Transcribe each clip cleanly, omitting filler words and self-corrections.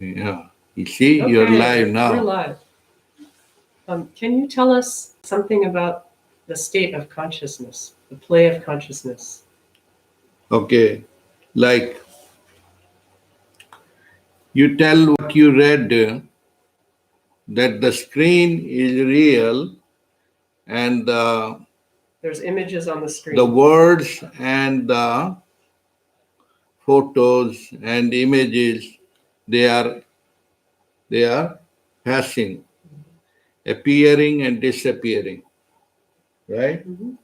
Yeah. You see, you're live We're now. live. Can you tell us something about the state of consciousness, the play of consciousness? Okay. Like you tell what you read, that the screen is real and There's images on the the screen. words and the photos and images, they are they are passing, appearing and disappearing, right? Mhm.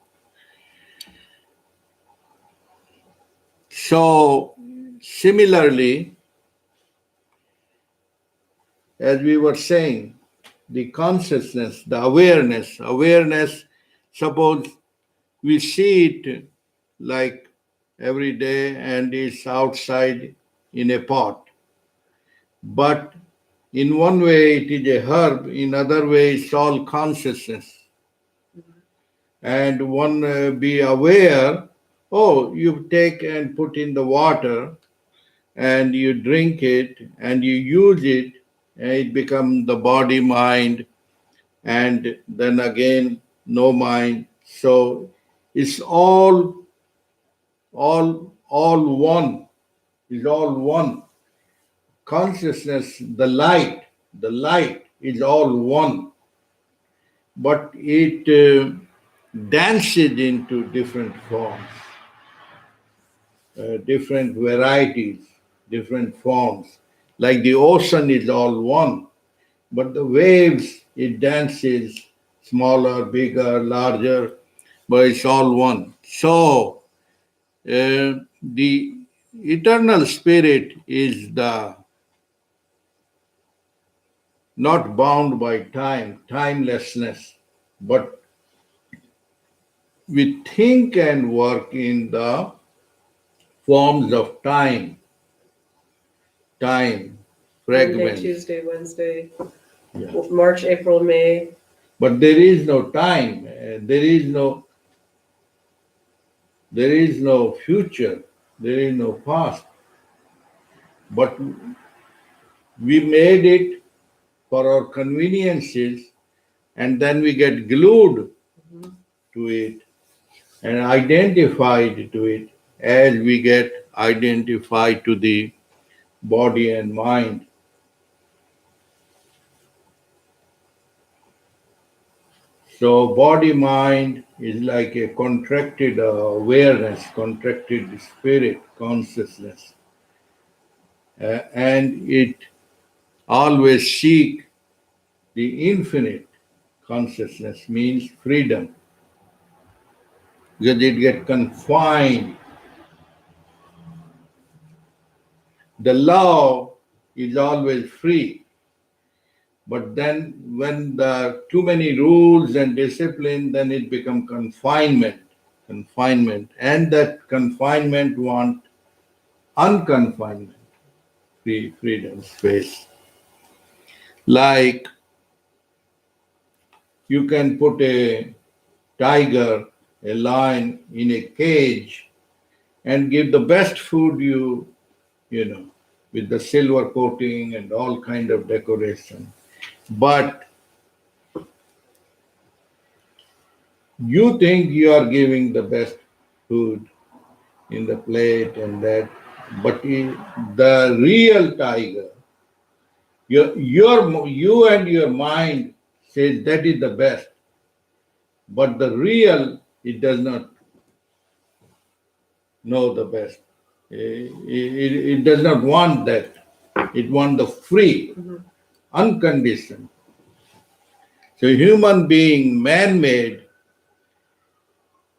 So similarly, as we were saying, the consciousness, the awareness, suppose we see it like every day and it's outside in a pot. But in one way it is a herb, in other way it's all consciousness. And one be aware, oh, you take and put in the water and you drink it and you use it, and it becomes the body mind, and then again no mind. So it's all one, is all one. Consciousness, the light is all one, but it dances into different forms, different varieties, different forms. Like the ocean is all one, but the waves, it dances smaller, bigger, larger, but it's all one. So the eternal spirit is the not bound by time, timelessness, but we think and work in the forms of time, Monday, fragments. Tuesday, Wednesday, Yeah. March, April, May. But there is no time, there is no future, there is no past. But we made it for our conveniences, and then we get glued to it and identified to it as we get identified to the body and mind. So, body mind is like a contracted awareness, contracted spirit, consciousness, and it always seek the infinite. Consciousness means freedom, because it get confined. The law is always free, but then when there are too many rules and discipline, then it become confinement, and that confinement want unconfinement, freedom, space. Like you can put a tiger, a lion in a cage and give the best food you know, with the silver coating and all kind of decoration. But you think you are giving the best food in the plate and that, but the real tiger, you and your mind says that is the best, but the real, it does not know the best. It does not want that. It wants the free, unconditioned. So human being, man-made,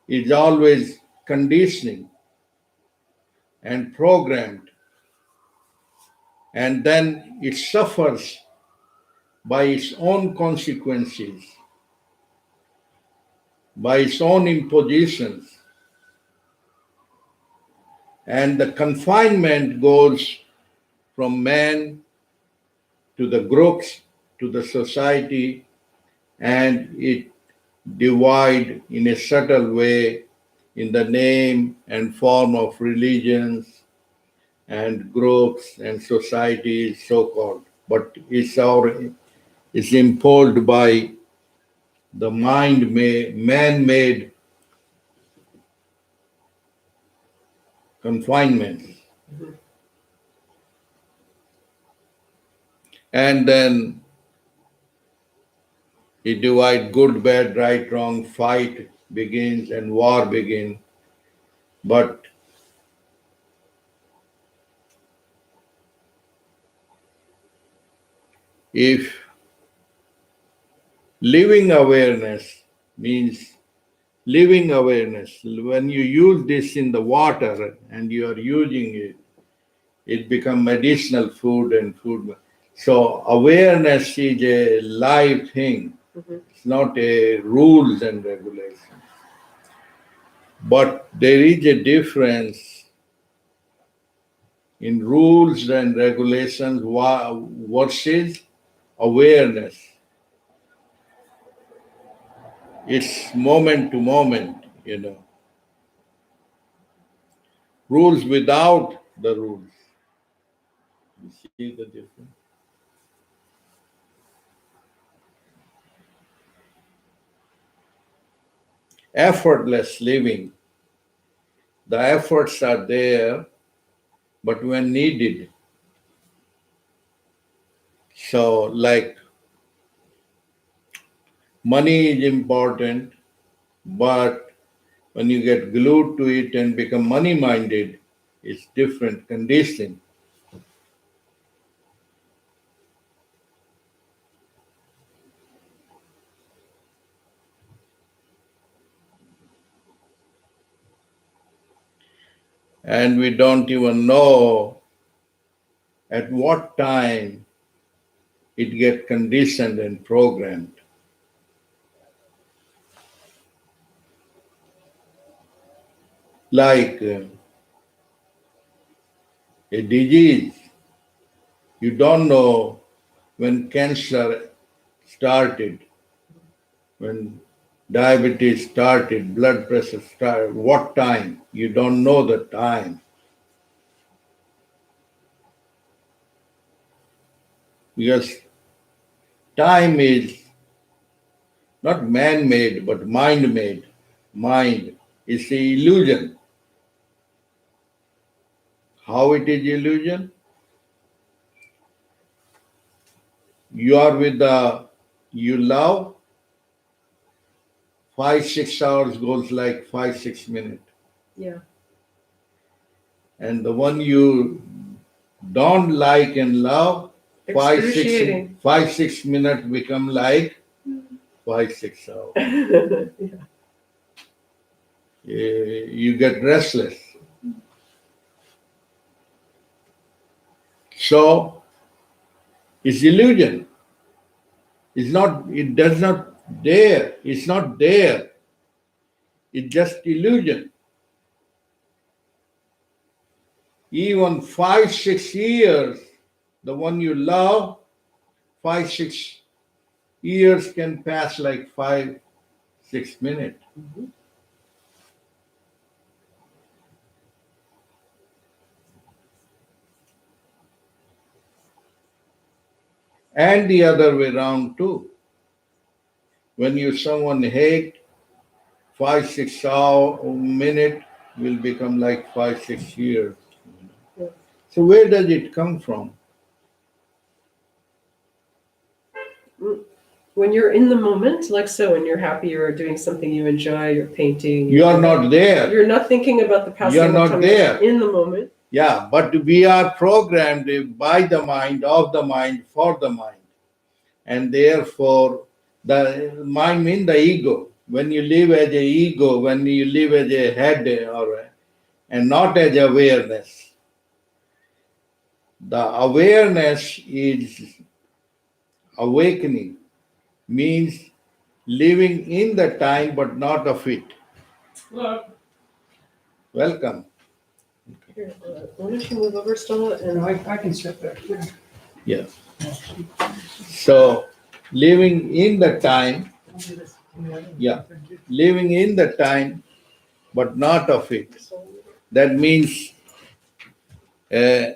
is always conditioning and programmed, and then it suffers by its own consequences, by its own impositions, and the confinement goes from man to the groups to the society, and it divide in a subtle way in the name and form of religions and groups and societies, so-called, but it's imposed by the man-made confinements. And then he divide good, bad, right, wrong, fight begins and war begins. But if living awareness means living awareness, when you use this in the water and you are using it, it becomes medicinal food and food. So awareness is a live thing. It's not a rules and regulations. But there is a difference in rules and regulations versus awareness. It's moment to moment. Rules without the rules. You see the difference? Effortless living. The efforts are there, but when needed. So, like, money is important, but when you get glued to it and become money minded, it's different condition. And we don't even know at what time it gets conditioned and programmed. Like a disease, you don't know when cancer started, when diabetes started, blood pressure started, what time? You don't know the time. Because time is not man-made, but mind-made. Mind is the illusion. How it is illusion? You are with the you love, 5-6 hours goes like 5-6 minutes. Yeah. And the one you don't like and love, 5-6 Excruciating. 5-6 minutes become like 5-6 hours. Yeah. You get restless. So it's illusion. It's not, it does not there. It's not there. It's just illusion. Even 5-6 years, the one you love, 5-6 years can pass like 5-6 minutes. And the other way around too. When you someone hate, 5-6 minute will become like 5-6 years. Yeah. So where does it come from? When you're in the moment, like so, when you're happy, you're doing something you enjoy, you're painting. You are not there. You're not thinking about the passing You're of not time. there. In the moment. Yeah, but we are programmed by the mind, of the mind, for the mind. And therefore, the mind means the ego. When you live as a ego, when you live as a head and not as awareness, the awareness is awakening, means living in the time but not of it. Hello. Welcome. Here, why don't you move over, Stella? And I can sit back here. Yeah. So living in the time, yeah, living in the time but not of it. That means uh,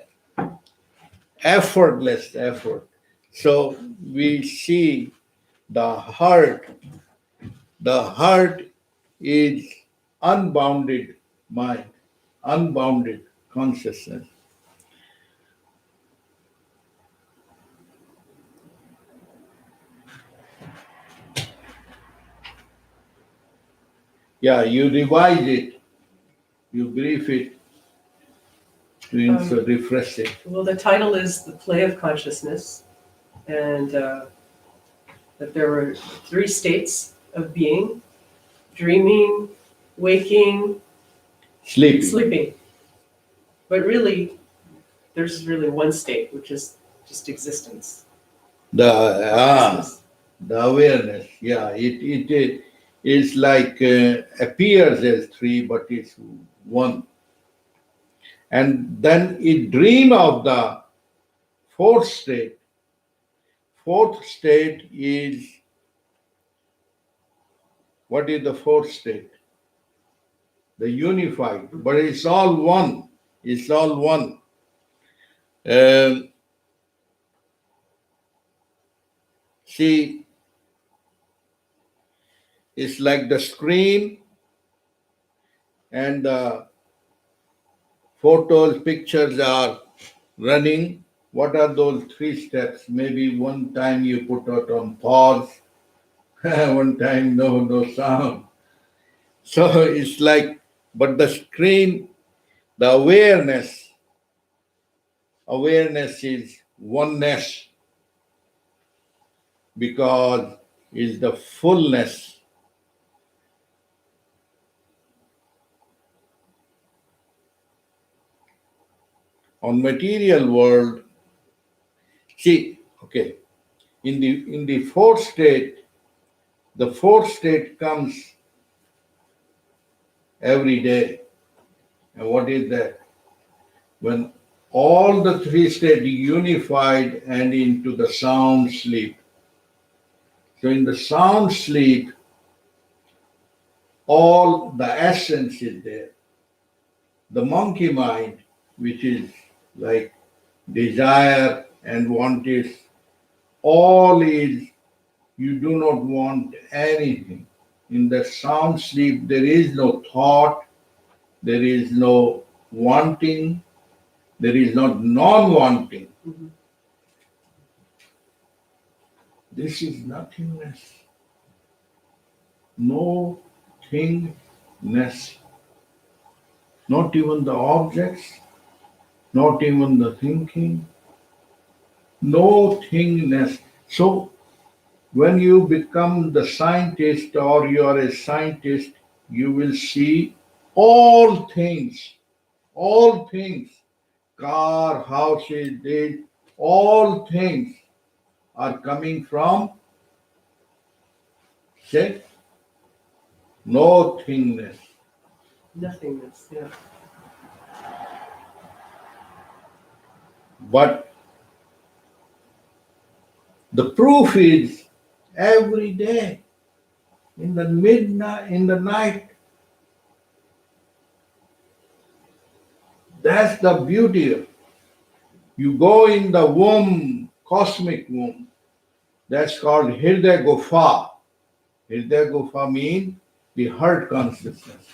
effortless effort. So we see the heart. The heart is unbounded mind, unbounded consciousness. Yeah, you revise it, you brief it to refresh it. Well, the title is The Play of Consciousness, and that there were three states of being: dreaming, waking, Sleeping. sleeping. But really, there's really one state, which is just existence. The awareness. Yeah, it is like appears as three, but it's one. And then it dream of the fourth state. Fourth state is, what is the fourth state? The unified, but it's all one. It's all one. See, it's like the screen and the photos, pictures are running. What are those three steps? Maybe one time you put it on pause, one time no sound. So it's like, but the screen, the awareness is oneness because is the fullness. On material world, see, okay, in the fourth state, the fourth state comes every day. And what is that? When all the three states unified and into the sound sleep. So in the sound sleep, all the essence is there. The monkey mind, which is like desire and want is, all is, you do not want anything. In the sound sleep, there is no thought, there is no wanting, there is not non-wanting. Mhm. This is nothingness. No thingness. Not even the objects, not even the thinking. No thingness. So when you become the scientist or you are a scientist, you will see all things, car, houses, this, all things are coming from, say, nothingness. Nothingness, yeah. But the proof is every day in the midnight, in the night. That's the beauty. You go in the womb, cosmic womb. That's called Hriday Gufa. Hriday Gufa means the heart consciousness.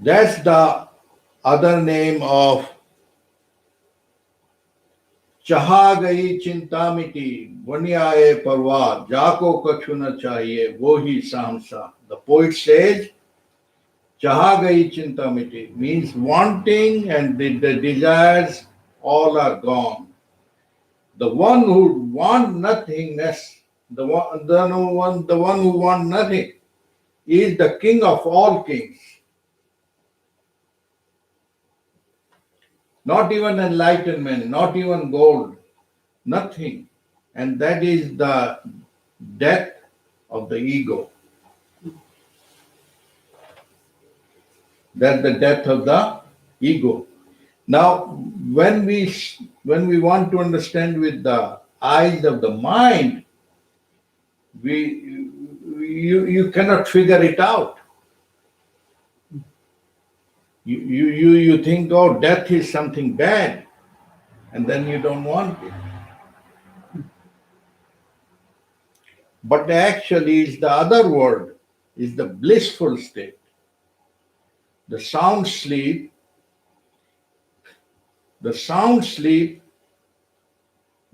That's the other name of चाहा गई चिंता मिटी बनियाए परवार जाको कछु न चाहिए वो ही सामसा. The poet says चाहा गई चिंता मिटी means wanting and the desires all are gone. The one who want nothingness, the one who want nothing is the king of all kings. Not even enlightenment, not even gold, nothing. And that is the death of the ego. That's the death of the ego. Now, when we want to understand with the eyes of the mind, you cannot figure it out. You think, oh, death is something bad, and then you don't want it. But actually, it's the other word, is the blissful state. The sound sleep, the sound sleep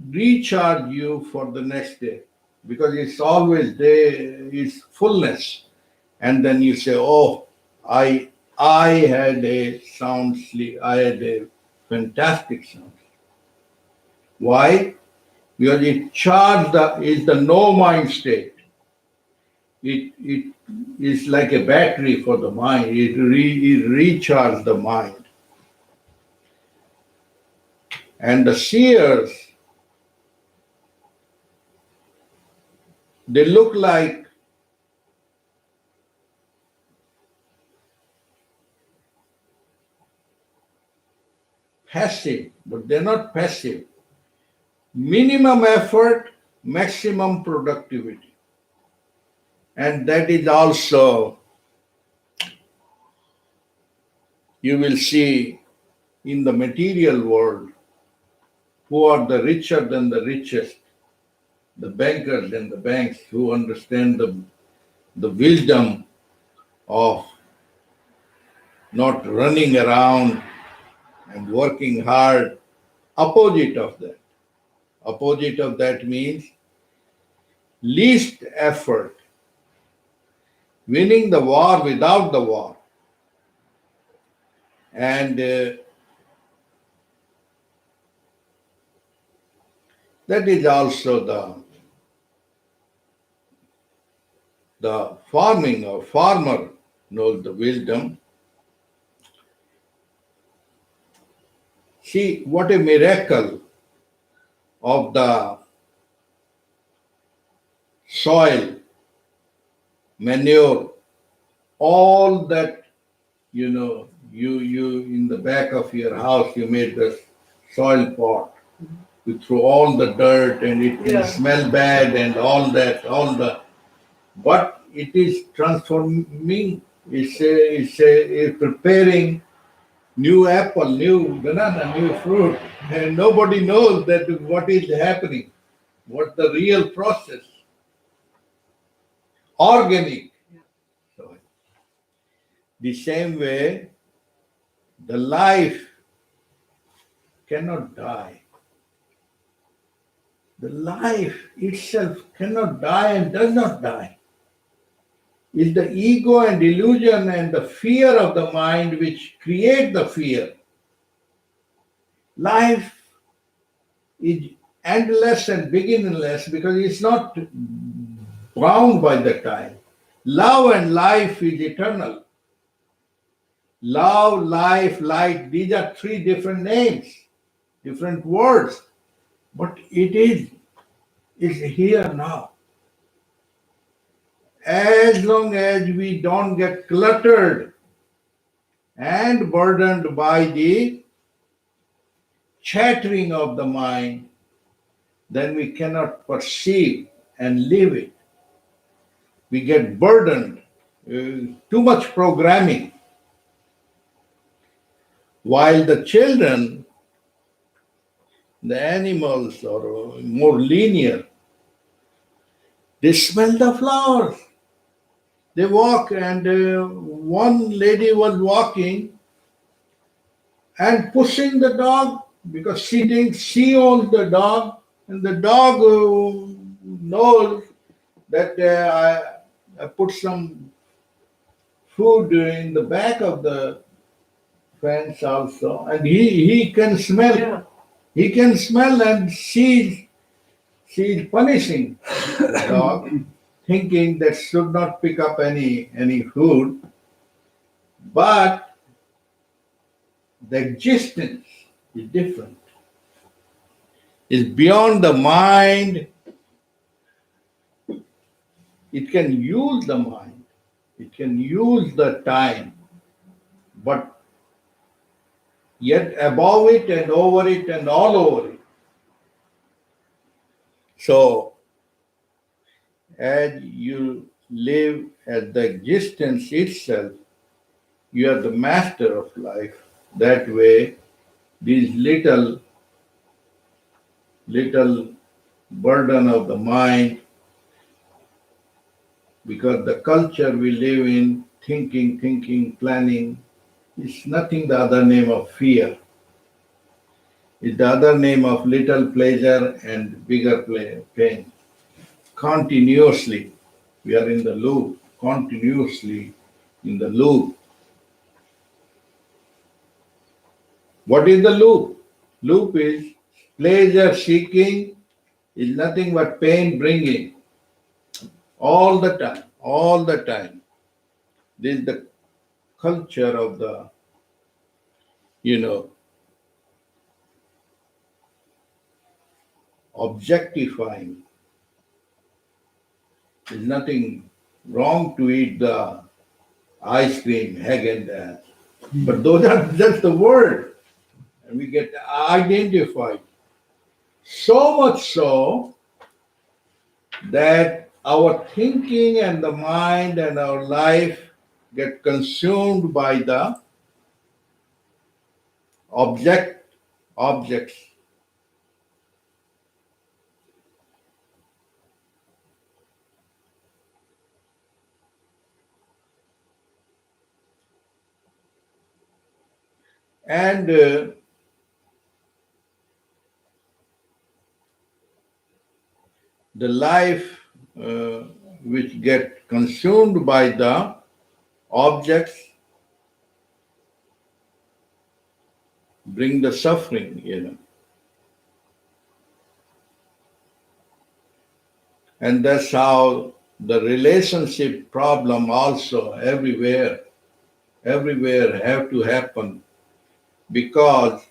recharge you for the next day because it's always there, is fullness. And then you say, oh, I had a sound sleep, I had a fantastic sound sleep. Why? Because it charged is the no mind state. It is like a battery for the mind. It recharges the mind. And the seers, they look like passive, but they're not passive. Minimum effort, maximum productivity. And that is also, you will see in the material world, who are the richer than the richest, the bankers and the banks who understand the wisdom of not running around and working hard. Opposite of that. Opposite of that means least effort, winning the war without the war. And that is also the farming or farmer knows the wisdom. See what a miracle of the soil, manure, all that, you in the back of your house, you made the soil pot. You throw all the dirt and it can Yeah. smell bad and all that, but it is transforming, it's preparing new apple, new banana, new fruit, and nobody knows that what is happening, what the real process, organic. So, the same way, the life cannot die. The life itself cannot die and does not die. It's the ego and illusion and the fear of the mind which create the fear. Life is endless and beginningless because it's not bound by the time. Love and life is eternal. Love, life, light, these are three different names, different words, but it is here now. As long as we don't get cluttered and burdened by the chattering of the mind, then we cannot perceive and live it. We get burdened, too much programming. While the children, the animals are more linear. They smell the flowers. They walk, and one lady was walking and pushing the dog because she thinks she owns the dog, and the dog knows that I put some food in the back of the fence also, and he can smell. Yeah. He can smell, and she's punishing the dog, thinking that should not pick up any food, but the existence is different. It's beyond the mind. It can use the mind. It can use the time, but yet above it and over it and all over it. So as you live as the existence itself, you are the master of life. That way, these little burden of the mind, because the culture we live in, thinking, planning, is nothing the other name of fear. It's the other name of little pleasure and bigger pain. Continuously, we are in the loop, continuously in the loop. What is the loop? Loop is pleasure seeking is nothing but pain bringing all the time, all the time. This is the culture of the, you know, objectifying. There's nothing wrong to eat the ice cream, Haagen-Dazs, but those are just the word, and we get identified. So much so that our thinking and the mind and our life get consumed by the objects. And the life which get consumed by the objects bring the suffering. And that's how the relationship problem also everywhere have to happen, because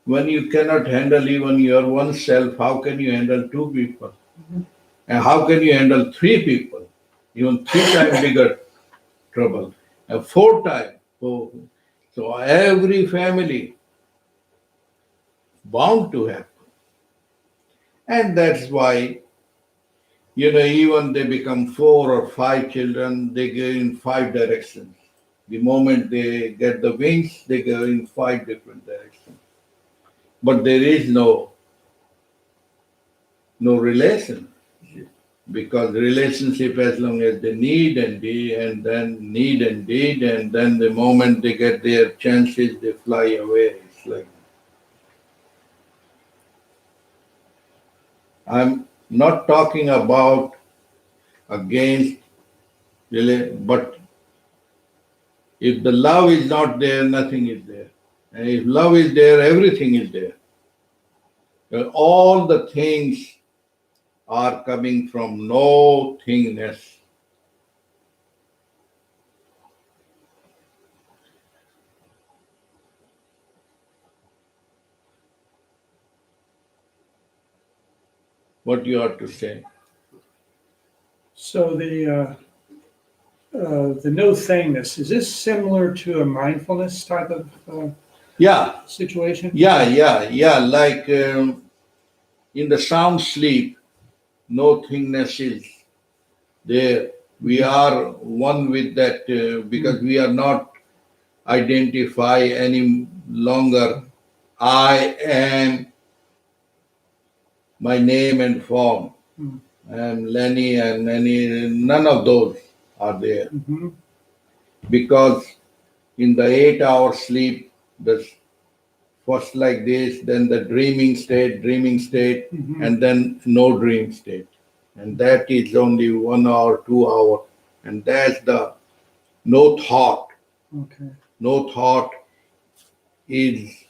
when you cannot handle even your oneself, how can you handle two people? And how can you handle three people? Even three times bigger trouble, and four times. So every family bound to happen. And that's why, even they become 4 or 5 children, they go in 5 directions. The moment they get the wings, they go in 5 different directions. But there is no relation, because relationship, as long as they need and then the moment they get their chances, they fly away. It's like, I'm not talking about against, but if the love is not there, nothing is there. And if love is there, everything is there. And all the things are coming from nothingness. What you have to say? So the no thingness, is this similar to a mindfulness type of Yeah, situation? yeah. Like in the sound sleep, nothingness is there. We are one with that because we are not identify any longer. I am my name and form. Mm. I am Lenny and Lenny. None of those are there, Mhm. because in the 8-hour sleep, the first like this, then the dreaming state, Mhm. and then no dream state. And that is only 1 hour, 2 hour. And that's the no thought. Okay. No thought is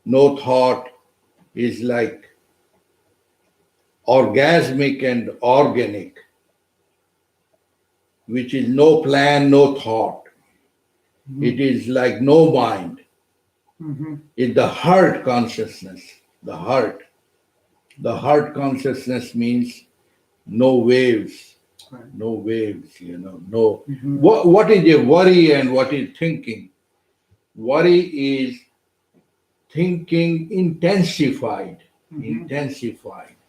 no thought is like orgasmic and organic, which is no plan, no thought. Mhm. It is like no mind. Mhm. It's the heart consciousness. The heart. The heart consciousness means no waves. Right. No waves, no. Mhm. What is a worry and what is thinking? Worry is thinking intensified, Mhm.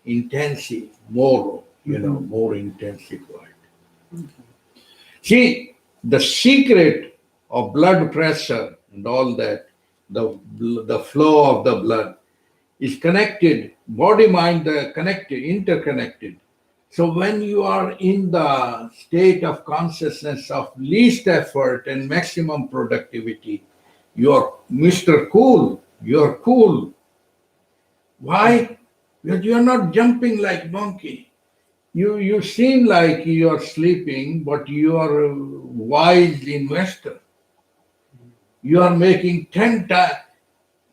intensive, more, Mhm. more intensified. Okay. See, the secret of blood pressure and all that, the flow of the blood is connected, body mind connected, interconnected. So when you are in the state of consciousness of least effort and maximum productivity, you are Mr. Cool. You are cool. Why? Because you are not jumping like monkey. You seem like you are sleeping, but you are a wise investor. You are making 10 times.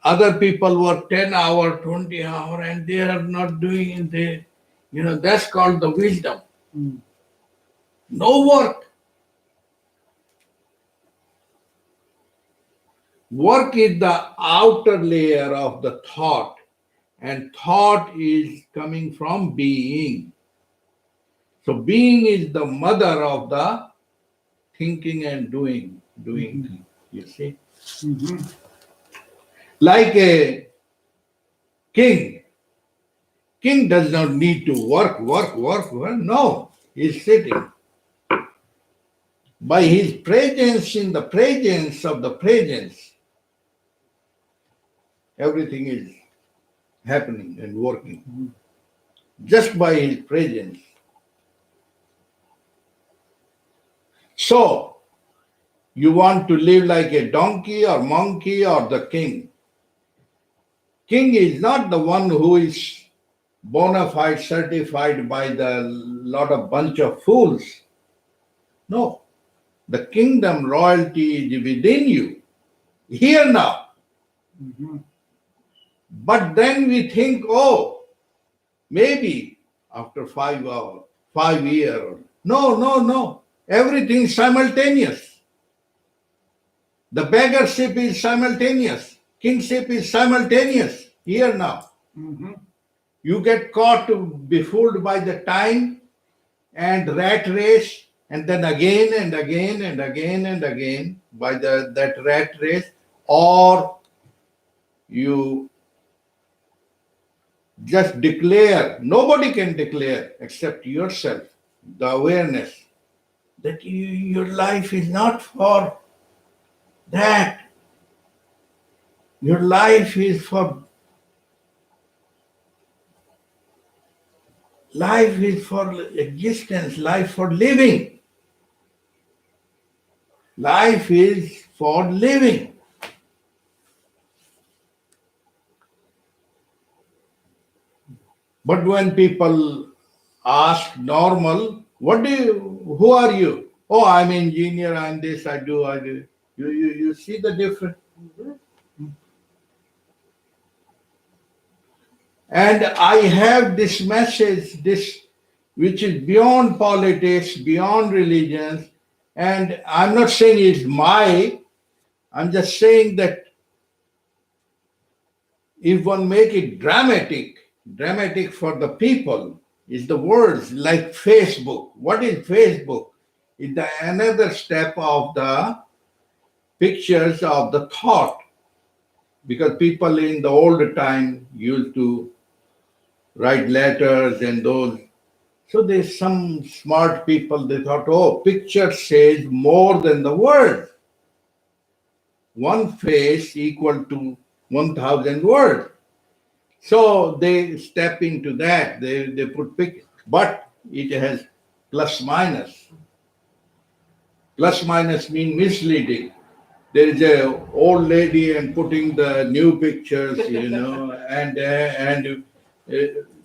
Other people work 10 hour, 20 hour, and they are not doing it. That's called the wisdom. Mm. No work. Work is the outer layer of the thought, and thought is coming from being. So being is the mother of the thinking and doing. Thing, you see? Mhm. Like a king. King does not need to work. No, he's sitting. By his presence in the presence of the presence, everything is happening and working. Just by his presence. So, you want to live like a donkey or monkey or the king. King is not the one who is bona fide certified by the lot of bunch of fools. No, the kingdom royalty is within you, here now. Mhm. But then we think, oh, maybe after 5 hours, 5 years. No. Everything simultaneous. The beggarship is simultaneous. Kingship is simultaneous, here now. Mhm. You get caught, befooled by the time and rat race, and then again and again and again and again by that rat race, or you just declare. Nobody can declare except yourself, the awareness that your life is not for that. Your life is for existence, life for living. Life is for living. But when people ask normal, who are you? Oh, I'm engineer, I'm this, I do. You see the difference? And I have this message, which is beyond politics, beyond religions, and I'm not saying it's I'm just saying that if one make it dramatic for the people, is the words like Facebook. What is Facebook? It's another step of the pictures of the thought, because people in the older time used to write letters and those. So there's some smart people, they thought, oh, picture says more than the word. One face equal to 1,000 words. So they step into that. They put picture, but it has plus minus. Plus minus mean misleading. There is a old lady and putting the new pictures, and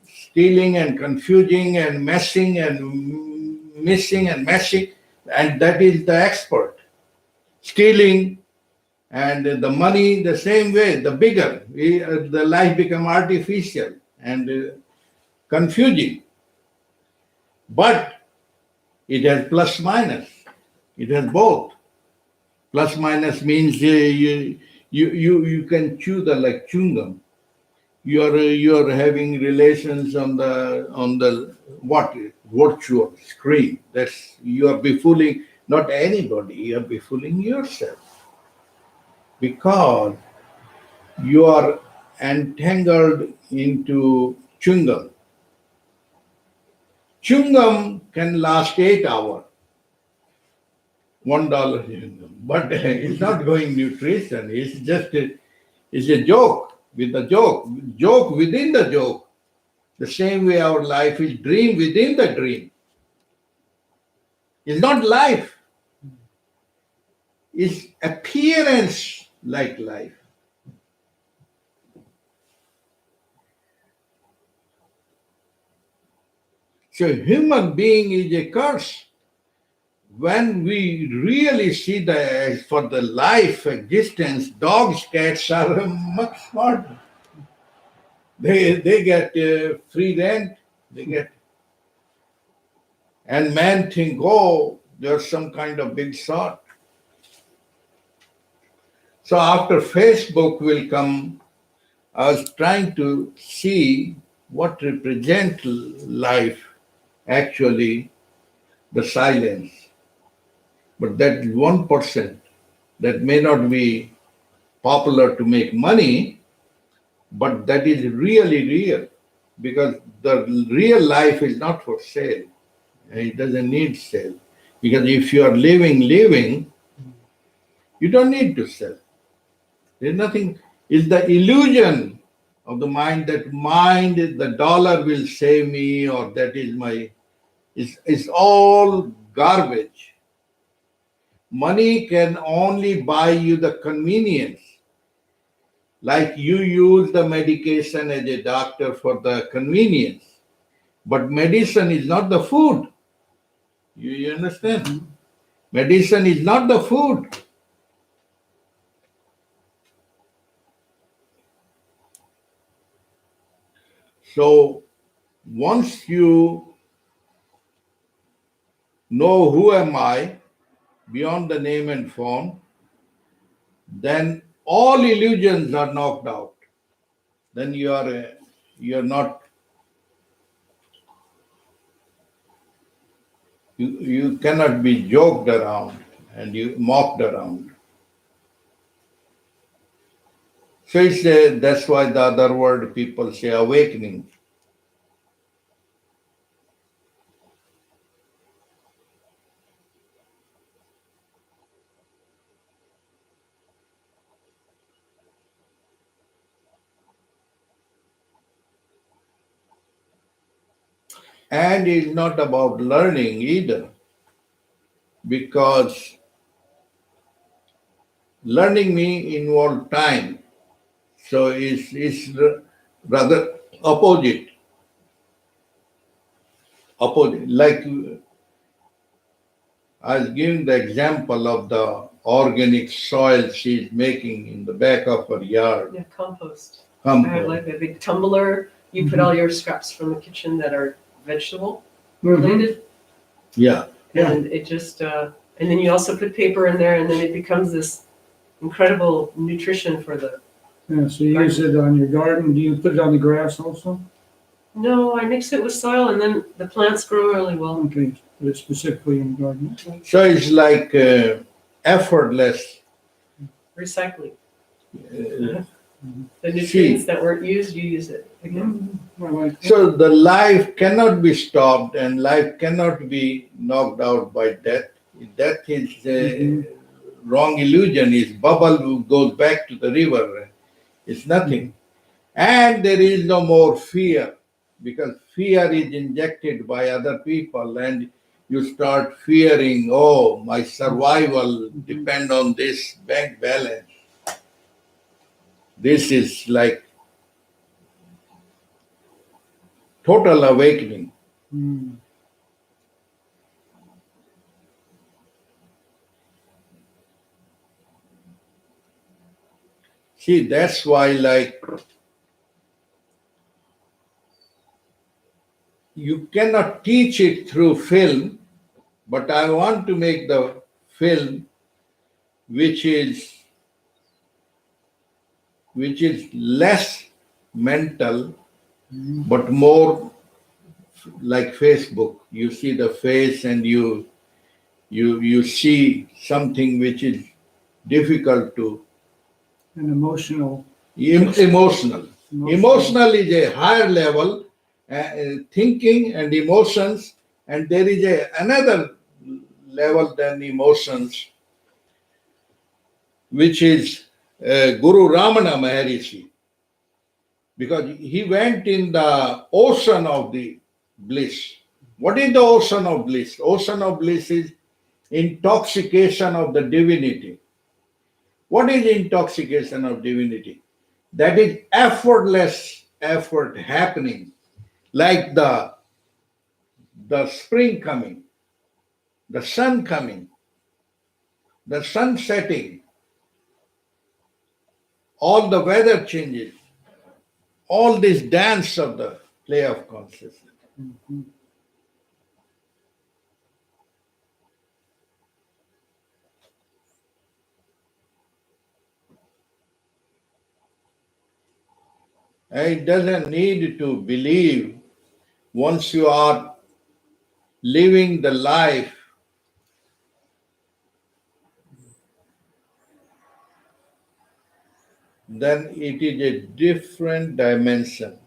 stealing and confusing and messing and missing and messing, and that is the expert. Stealing and the money the same way, the bigger, the life become artificial and confusing. But it has plus minus. It has both. Plus minus means you can chew the like chewing gum. You're having relations on the what virtual screen. That's you are befooling not anybody. You are befooling yourself because you are entangled into chewing gum. Chewing gum can last 8 hours. $1, but it's not going nutrition. It's just it's a joke with a joke within the joke. The same way our life is dream within the dream. It's not life. It's appearance like life. So human being is a curse. When we really see for the life existence, dogs, cats are much smarter. They get free rent. They get, and man think, oh, there's some kind of big shot. So after Facebook will come, I was trying to see what represent life. Actually, the silence. But that 1% that may not be popular to make money, but that is really real, because the real life is not for sale. It doesn't need sale. Because if you are living, you don't need to sell. There's nothing. It's the illusion of the mind that the dollar will save me, or that is my. It's all garbage. Money can only buy you the convenience. Like you use the medication as a doctor for the convenience. But medicine is not the food. You understand? Medicine is not the food. So once you know who am I, beyond the name and form, then all illusions are knocked out. Then you're not, you cannot be joked around and you mocked around. So that's why the other word people say awakening. And it's not about learning either, because learning may involve time. So it's rather opposite. Like I was giving the example of the organic soil she's making in the back of her yard. Yeah, compost. I have Compost. like a big tumbler. You put all your scraps from the kitchen that are vegetable Mhm. related, Yeah. Yeah. and it just and then you also put paper in there, and then it becomes this incredible nutrition for the. Yeah, so you use it on your garden. Do you put it on the grass also? No, I mix it with soil, and then the plants grow really well. Okay, but it's specifically in the garden. So it's like effortless. Recycling uh, the nutrients that weren't used, you use it again. I like that. So the life cannot be stopped, and life cannot be knocked out by death. Death is a wrong illusion. Is bubble goes back to the river. It's nothing. And there is no more fear, because fear is injected by other people, and you start fearing, oh, my survival depend on this bank balance. This is like total awakening. Mm. See, that's why, like, you cannot teach it through film, but I want to make the film which is less mental but more like Facebook. You see the face and you see something which is difficult to An emotional. emotional. Emotional is a higher level, thinking and emotions, and there is another level than emotions, which is Guru Ramana Maharishi, because he went in the ocean of the bliss. What is the ocean of bliss? Ocean of bliss is intoxication of the divinity. What is intoxication of divinity? That is effortless effort happening, like the spring coming, the sun coming, the sun setting, all the weather changes, all this dance of the play of consciousness. And it doesn't need to believe. Once you are living the life, then it is a different dimension.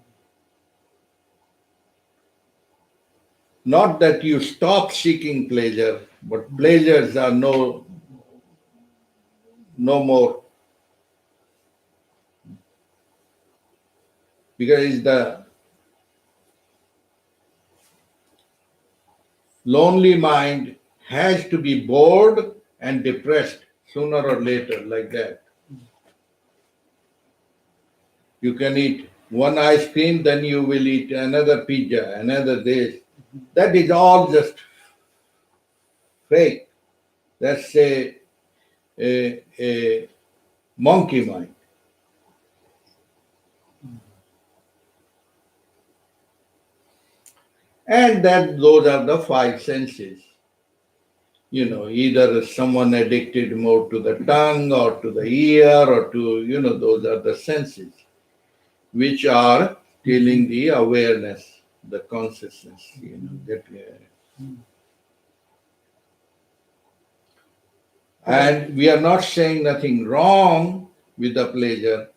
Not that you stop seeking pleasure, but pleasures are no more, because the lonely mind has to be bored and depressed sooner or later, like that. You can eat one ice cream, then you will eat another pizza, another this. That is all just fake. That's a monkey mind. And that those are the five senses. You know, either someone addicted more to the tongue or to the ear or to, those are the senses which are telling the awareness, the consciousness, that. And we are not saying nothing wrong with the pleasure,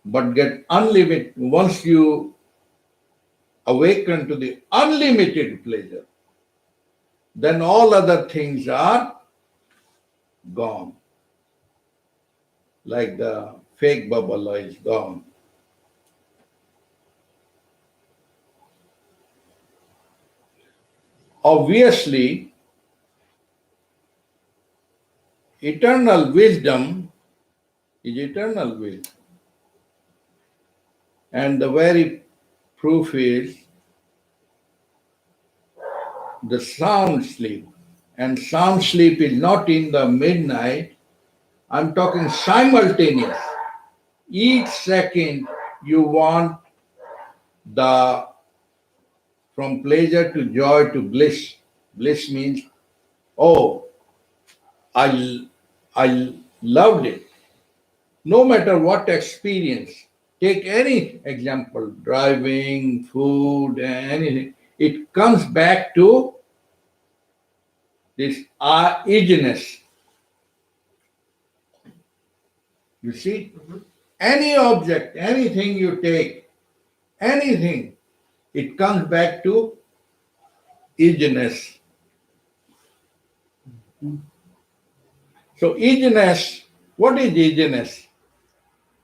but get unlimited. Once you awaken to the unlimited pleasure, then all other things are gone. Like the fake bubble is gone. Obviously, eternal wisdom is eternal wisdom. And the very proof is the sound sleep. And sound sleep is not in the midnight. I'm talking simultaneous. Each second you want from pleasure to joy to bliss. Bliss means, oh, I loved it. No matter what experience, take any example, driving, food, anything, it comes back to this isness. You see, any object, anything you take, anything, it comes back to isness. So isness, what is isness?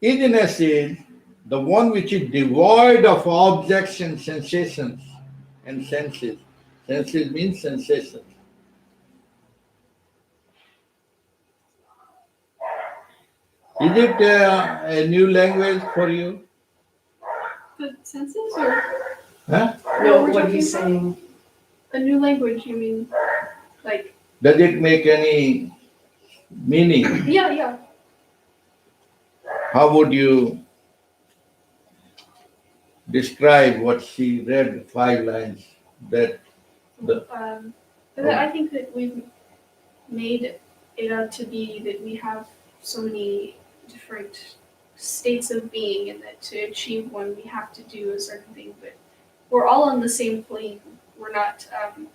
Isness is the one which is devoid of objects and sensations and senses. Senses means sensations. Is it a new language for you? The senses or Huh? No, we're what talking he's about? saying, a new language? You mean like Does it make any meaning? yeah. How would you describe what she read, 5 lines? That the But I think that we've made it out to be that we have so many different states of being, and that to achieve one we have to do a certain thing. But we're all on the same plane. We're not,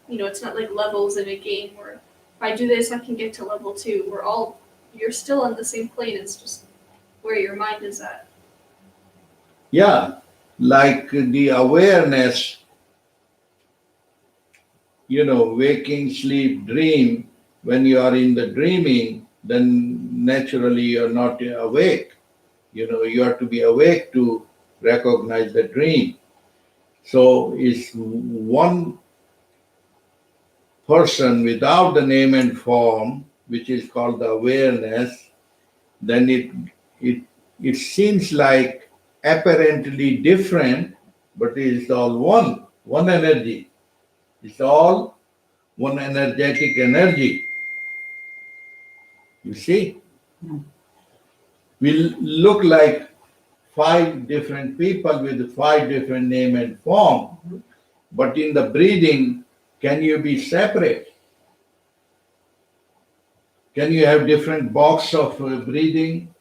it's not like levels in a game where if I do this I can get to level 2. You're still on the same plane. It's just where your mind is at. yeah, like the awareness, waking, sleep, dream, when you are in the dreaming, then naturally you're not awake. You have to be awake to recognize the dream. So it's one person without the name and form, which is called the awareness, then it it seems like apparently different, but it is all one energy. It's all one energetic energy. You see? We look like five different people with five different name and form, but in the breathing, can you be separate? Can you have different box of breathing?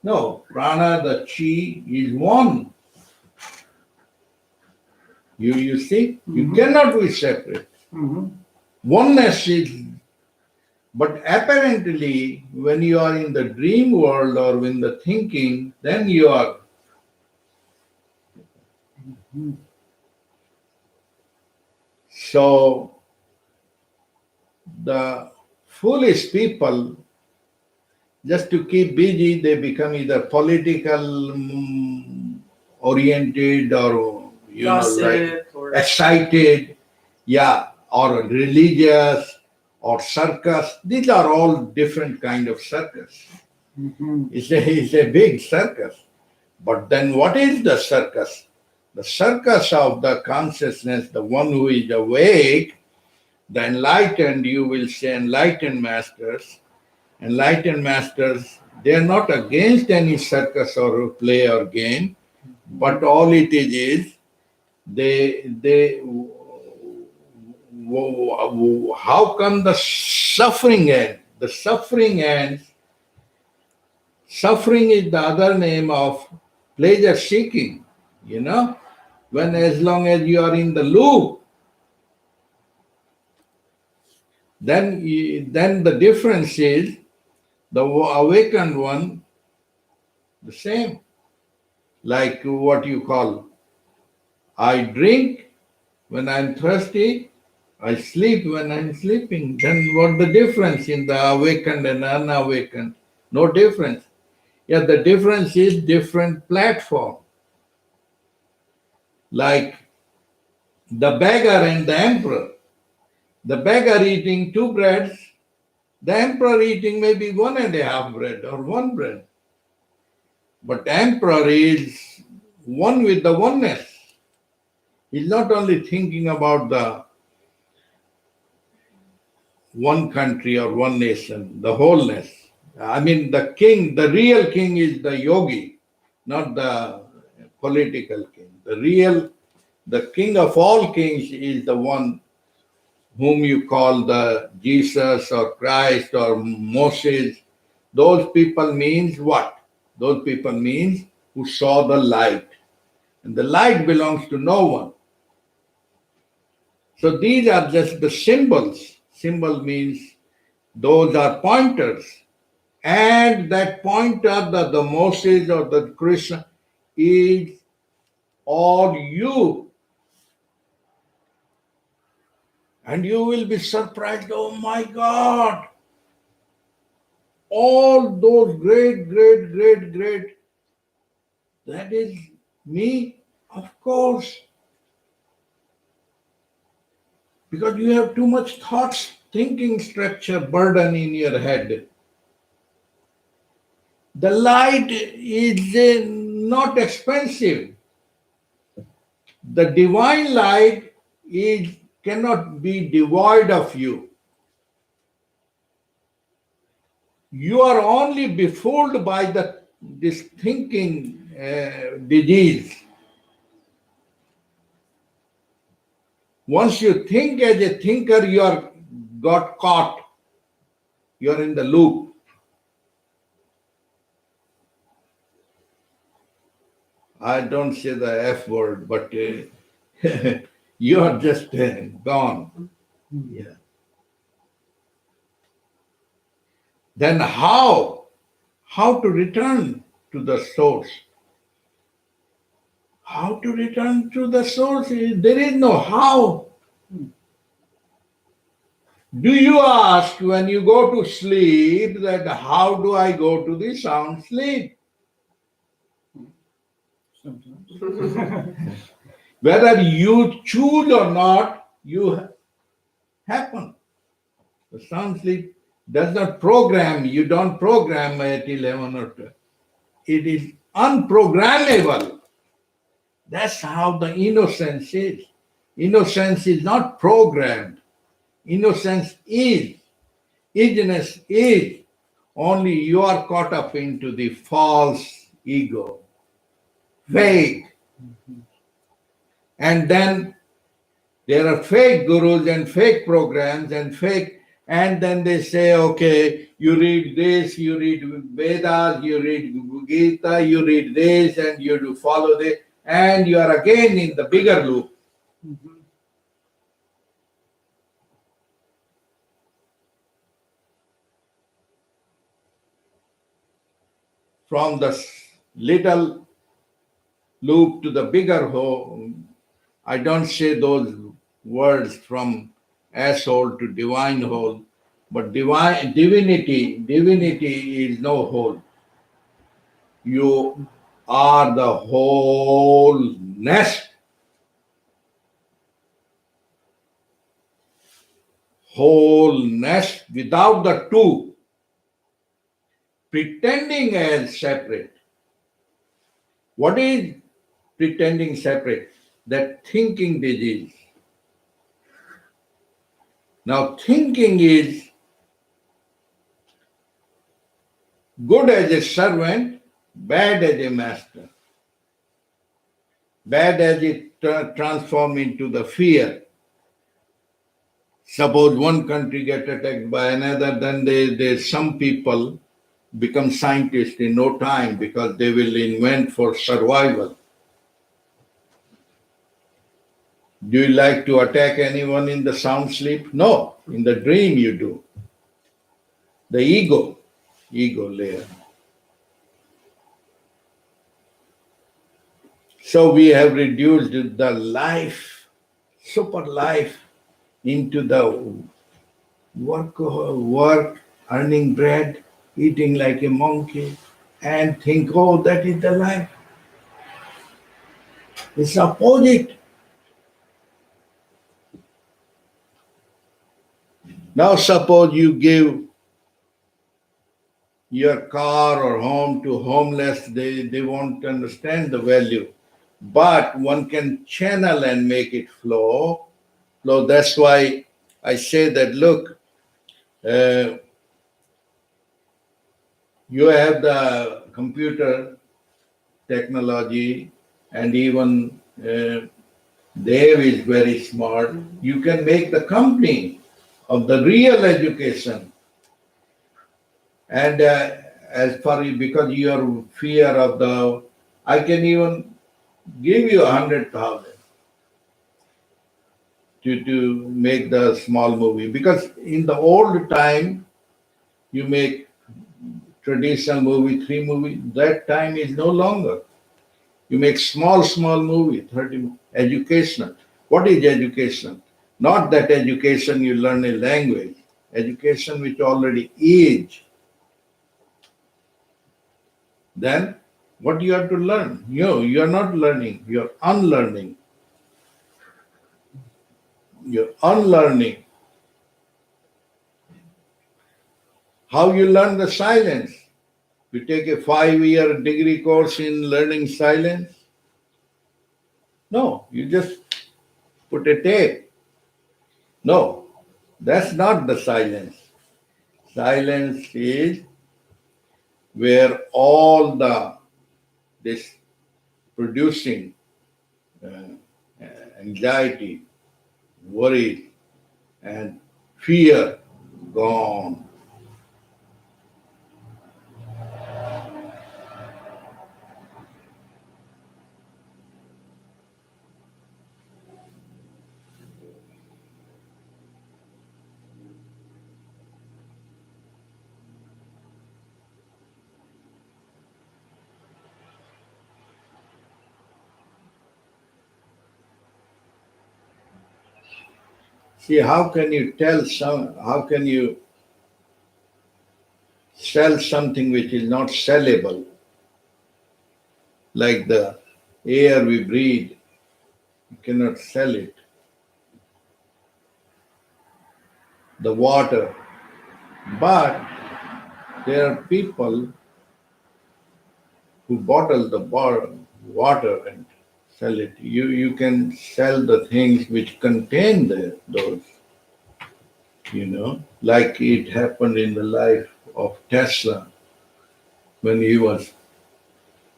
No, prana, the chi is one. You see, you cannot be separate. Mhm. Oneness is, but apparently, when you are in the dream world or in the thinking, then you are. So, the foolish people, just to keep busy, they become either political oriented or like Gossip or excited, yeah, or religious or circus. These are all different kind of circus. Mhm. It's a big circus. But then what is the circus? The circus of the consciousness, the one who is awake, the enlightened, you will say enlightened masters. Enlightened masters, they are not against any circus or play or game, but all it is they how come the suffering end? The suffering ends. Suffering is the other name of pleasure seeking. When as long as you are in the loop, then the difference is the awakened one, the same. Like what you call, I drink when I'm thirsty, I sleep when I'm sleeping. Then what the difference in the awakened and unawakened? No difference. Yeah, the difference is different platform. Like the beggar and the emperor. The beggar eating two breads, the emperor eating maybe one and a half bread or one bread. But emperor is one with the oneness. He's not only thinking about the one country or one nation, the wholeness. I mean, the king, the real king is the yogi, not the political king. The king of all kings is the one whom you call the Jesus or Christ or Moses. Those people means what? Those people means who saw the light. And the light belongs to no one. So these are just the symbols. Symbol means those are pointers. And that pointer, the Moses or the Krishna, is all you. And you will be surprised, oh my God, all those great, that is me, of course. Because you have too much thoughts, thinking structure, burden in your head. The light is not expensive. The divine light cannot be devoid of you. You are only befooled by this thinking disease. Once you think as a thinker, you are got caught. You are in the loop. I don't say the F word, but you are just gone. Yeah. Then how? How to return to the source? How to return to the source? There is no how. Do you ask when you go to sleep that how do I go to the sound sleep? Sometimes. Whether you choose or not, you happen. The sound sleep does not program, you don't program at 11 or 12. It is unprogrammable. That's how the innocence is. Innocence is not programmed. Innocence is. Isness is. Only you are caught up into the false ego, fake. And then there are fake gurus and fake programs and fake, and then they say, okay, you read this, you read Vedas, you read Gita, you read this, and you do follow this, and you are again in the bigger loop. Mhm. From the little loop to the bigger hole. I don't say those words from asshole to divine hole, but divinity is no hole. You are the wholeness, wholeness without the two, pretending as separate. What is pretending separate? That thinking disease. Now, thinking is good as a servant, bad as a master. Bad as it transforms into the fear. Suppose one country get attacked by another, then some people become scientists in no time because they will invent for survival. Do you like to attack anyone in the sound sleep? No, in the dream you do. The ego layer. So we have reduced the life, super life, into the work, earning bread, eating like a monkey, and think, oh, that is the life. It's opposite. Now suppose you give your car or home to homeless, they won't understand the value. But one can channel and make it flow. So that's why I say that look, uh, you have the computer technology, and even Dev is very smart. You can make the company of the real education. And as far as because your fear of the, I can even give you 100,000 to make the small movie. Because in the old time, you make traditional movie, 3 movie. That time is no longer. You make small movie, 30 educational. What is education? Not that education you learn a language, education which already is. Then what you have to learn? You are not learning, you're unlearning. You're unlearning. How you learn the silence? You take a 5-year degree course in learning silence? No, you just put a tape. No, that's not the silence. Silence is where all the this producing anxiety, worry, and fear gone. See, how can you how can you sell something which is not sellable? Like the air we breathe, you cannot sell it. The water. But there are people who bottle the water and sell it. You can sell the things which contain those, like it happened in the life of Tesla when he was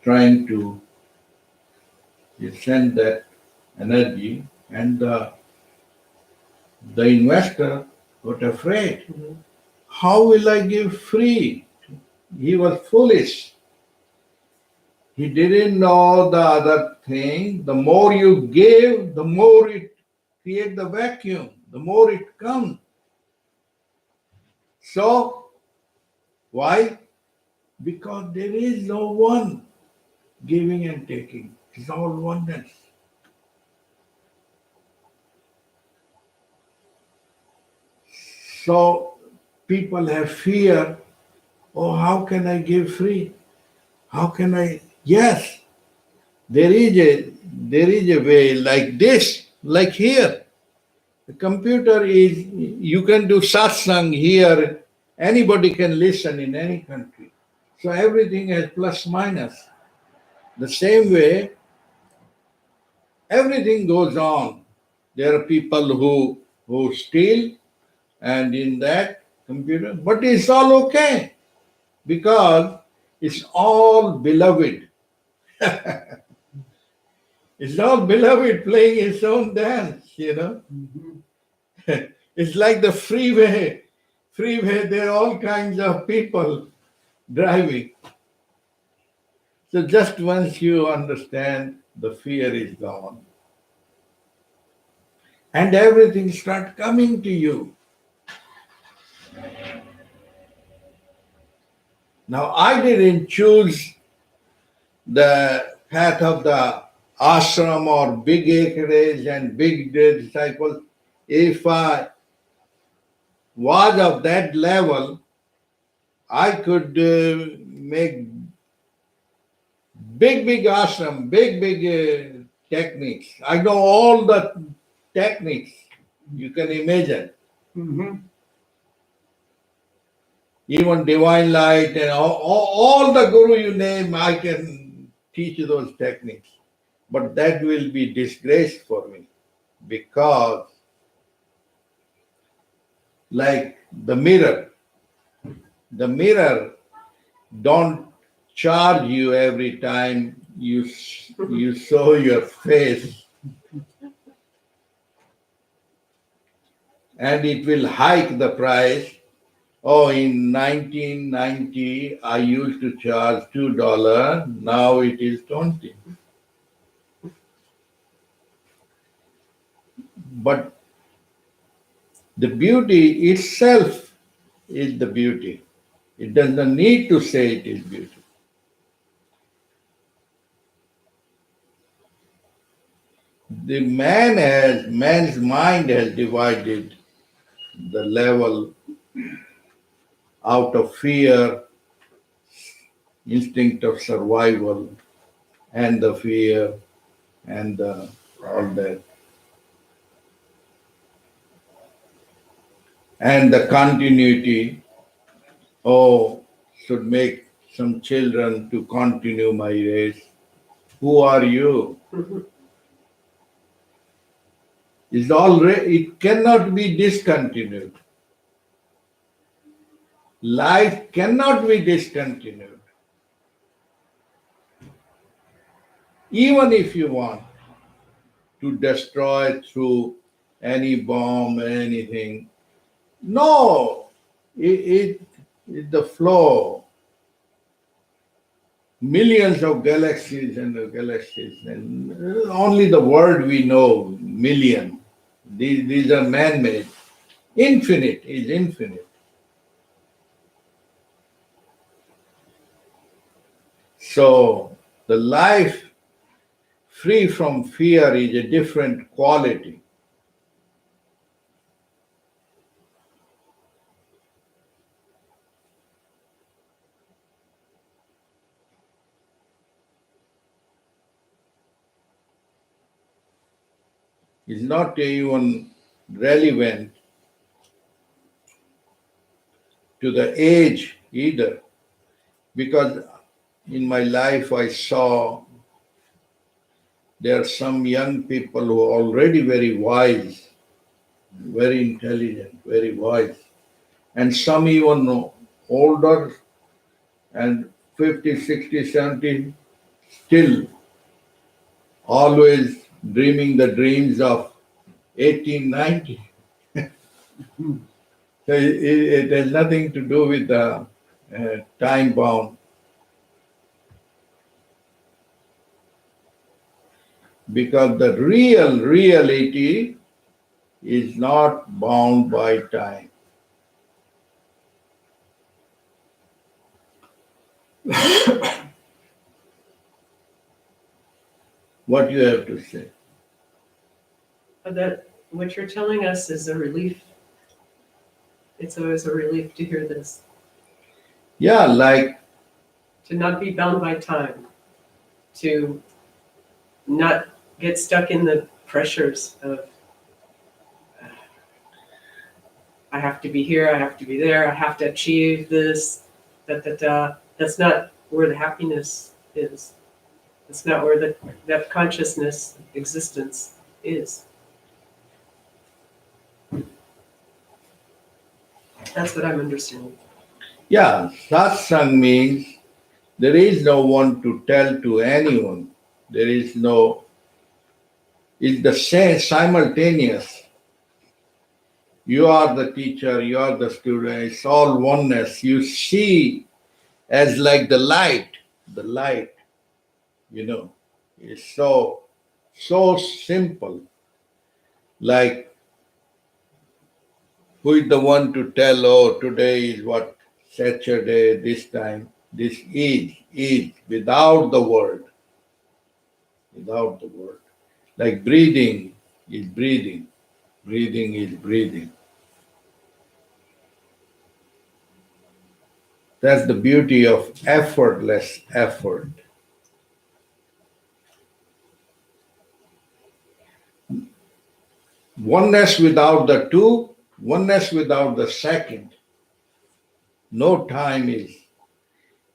trying to send that energy, and the investor got afraid. Mhm. How will I give free? He was foolish. He didn't know the other thing. The more you give, the more it creates the vacuum, the more it comes. So, why? Because there is no one giving and taking. It's all oneness. So, people have fear. Oh, how can I give free? How can I? Yes, there is a way like this, like here. The computer is, you can do satsang here. Anybody can listen in any country. So everything has plus minus. The same way, everything goes on. There are people who steal, and in that computer, but it's all okay because it's all beloved. It's all beloved playing its own dance. Mhm. It's like the freeway. Freeway, there are all kinds of people driving. So just once you understand, the fear is gone. And everything starts coming to you. Now, I didn't choose the path of the ashram or big acreage and big disciples. If I was of that level, I could make big ashram, big techniques. I know all the techniques you can imagine. Mhm. Even divine light and all the guru you name, I can teach you those techniques. But that will be disgrace for me because, like the mirror don't charge you every time you show your face, and it will hike the price. Oh, in 1990, I used to charge $2. Now it is 20. But the beauty itself is the beauty. It does not need to say it is beauty. The man's mind has divided the level out of fear, instinct of survival, and the fear and all that. And the continuity, oh, should make some children to continue my race. Who are you? Mhm. It cannot be discontinued. Life cannot be discontinued. Even if you want to destroy through any bomb, anything. No, it's the flow. Millions of galaxies and galaxies, and only the word we know, million. These are man-made. Infinite is infinite. So the life free from fear is a different quality. is not even relevant to the age either, because in my life I saw there are some young people who are already very wise, very intelligent, very wise, and some even older and 50, 60, 70, still always dreaming the dreams of 18, 19. So it has nothing to do with the time bound, because the real reality is not bound by time. What you have to say? That what you're telling us is a relief. It's always a relief to hear this, Yeah, like to not be bound by time, to not get stuck in the pressures of I have to be here, I have to be there, I have to achieve this, da. That's not where the happiness is. That's not where that consciousness existence is. That's what I'm understanding. yeah, satsang means there is no one to tell to anyone. There is no, it's the same simultaneous. You are the teacher, you are the student, it's all oneness. You see as like the light, you know, is so simple. Like, who is the one to tell, oh, today is what, Saturday, this time? This is, without the word, without the word. Like breathing is breathing, breathing is breathing. That's the beauty of effortless effort. Oneness without the two, oneness without the second. No time is.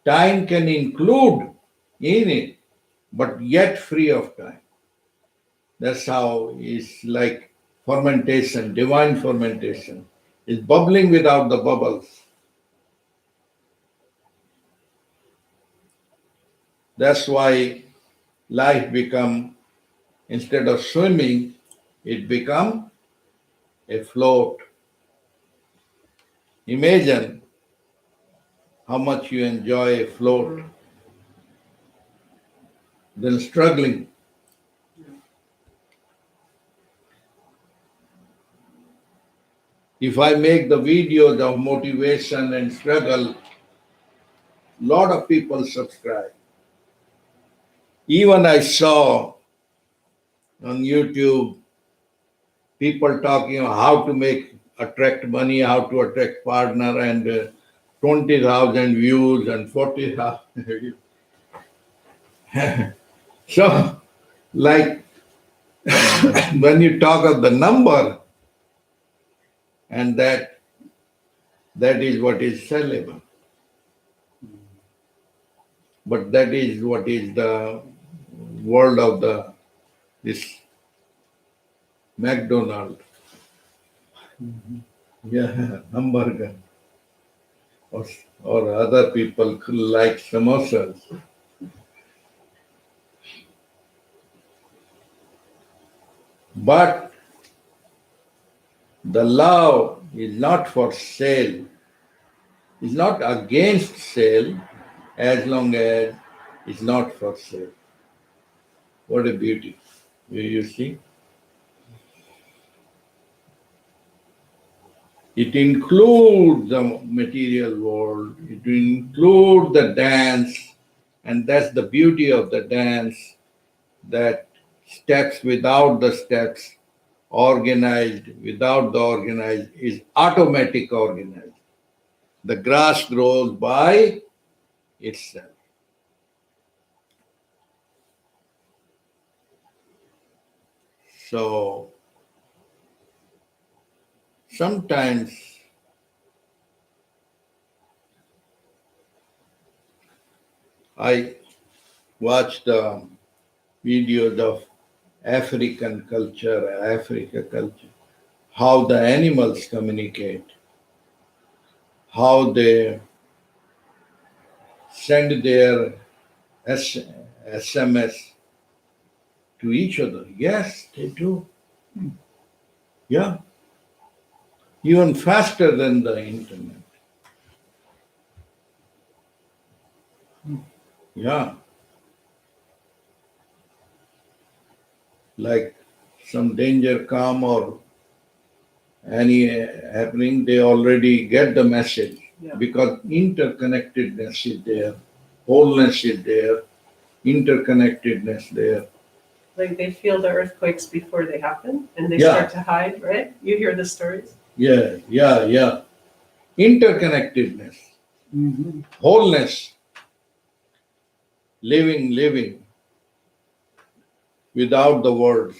Time can include in it, but yet free of time. That's how it's like fermentation, divine fermentation. It's bubbling without the bubbles. That's why life become, instead of swimming, it become a float. Imagine how much you enjoy a float than struggling. If I make the videos of motivation and struggle, lot of people subscribe. Even I saw on YouTube people talking about how to attract money, how to attract partner, and 20,000 views and 40,000 views. So, like when you talk of the number, and that is what is sellable. But that is what is the world of this McDonald. Yeah, hamburger. Or other people like samosas. But the love is not for sale. It's not against sale as long as it's not for sale. What a beauty. You see? It includes the material world, it includes the dance, and that's the beauty of the dance, that steps without the steps, organized without the organized, is automatic organized. The grass grows by itself. So sometimes I watch the videos of African culture, Africa culture, how the animals communicate, how they send their SMS to each other. Yes, they do. Yeah, even faster than the internet. Yeah, like some danger come or any happening, they already get the message Yeah. because interconnectedness is there, wholeness is there, interconnectedness there. Like they feel the earthquakes before they happen and they Yeah. start to hide, right? You hear the stories. Yeah. Interconnectedness, Mhm. wholeness, living without the words.